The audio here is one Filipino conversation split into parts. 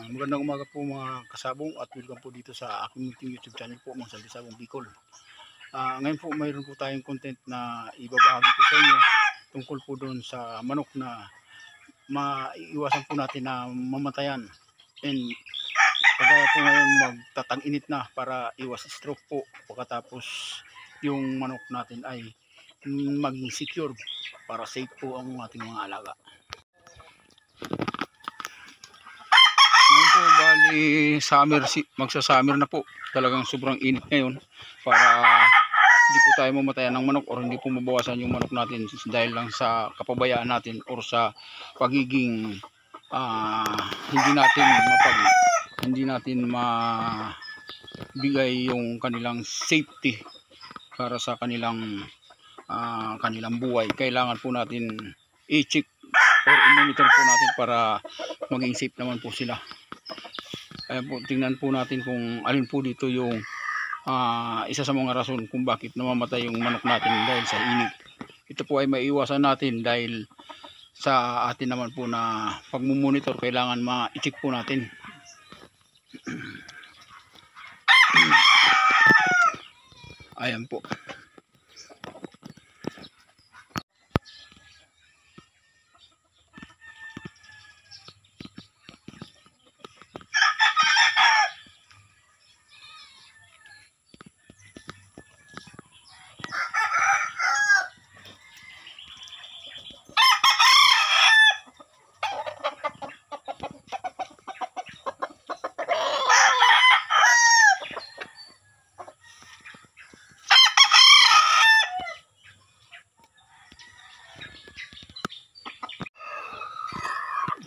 Magandang umaga po mga kasabong at welcome po dito sa aking munting YouTube channel po, Mang Saldi Sabong Bicol. Ngayon po mayroon po tayong content na ibabahagi po sa inyo tungkol po doon sa manok na maiiwasan po natin na mamatayan. And kagaya po ngayon magtatang-init na para iwas stroke po pagkatapos yung manok natin ay maging secure para safe po ang ating mga alaga. Ngayon po bali summer, magsa-summer na po. Talagang sobrang init ngayon para hindi po tayo mamatayan ng manok or hindi po mabawasan yung manok natin dahil lang sa kapabayaan natin or sa pagiging hindi natin mabigay yung kanilang safety para sa kanilang buhay. Kailangan po natin i-check or i-monitor po natin para maging safe naman po sila. Ayan po, tingnan po natin kung alin po dito yung isa sa mga rason kung bakit namamatay yung manok natin dahil sa init. Ito po ay maiiwasan natin dahil sa atin naman po na pagmumonitor, kailangan ma-check po natin. Ayan po.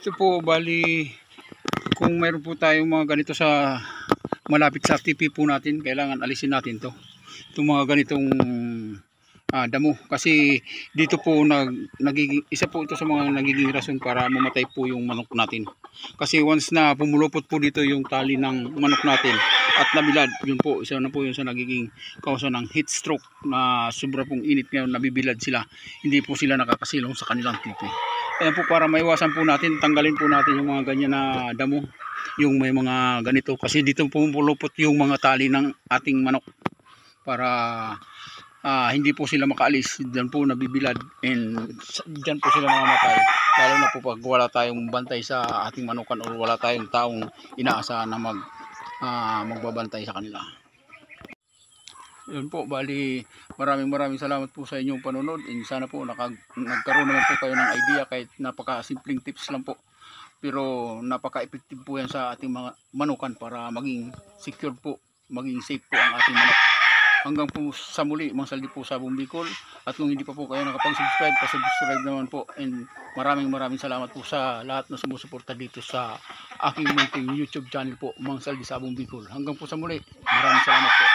Ito po bali kung mayroon po tayong mga ganito sa malapit sa TP po natin, kailangan alisin natin to. Itong mga ganitong damo kasi dito po nagiging isa po ito sa mga nagiging rason para mamatay po yung manok natin. Kasi once na pumulupot po dito yung tali ng manok natin at nabilad, yun po isa na po yun sa nagiging kausa ng heat stroke na sobra pong init ngayon, nabibilad sila, hindi po sila nakakasilong sa kanilang TP. Ayan po, para maiwasan po natin, tanggalin po natin yung mga ganyan na damo, yung may mga ganito, kasi dito pumulupot yung mga tali ng ating manok para hindi po sila makaalis, dyan po nabibilad and dyan po sila mamamatay, lalo na po pag wala tayong bantay sa ating manukan o wala tayong taong inaasahan na magbabantay sa kanila. Yun po, bali maraming salamat po sa inyong panonood, and sana po nagkaroon naman po kayo ng idea kahit napaka-simpleng tips lang po, pero napaka-effective po yan sa ating mga manukan para maging secure po, maging safe po ang ating manok. Hanggang po sa muli, Mang Saldi po Sabong Bicol, at kung hindi pa po kayo nakapag-subscribe, pa-subscribe naman po, and maraming salamat po sa lahat na sumusuporta dito sa aking munting YouTube channel po, Mang Saldi Sabong Bicol. Hanggang po sa muli, maraming salamat po.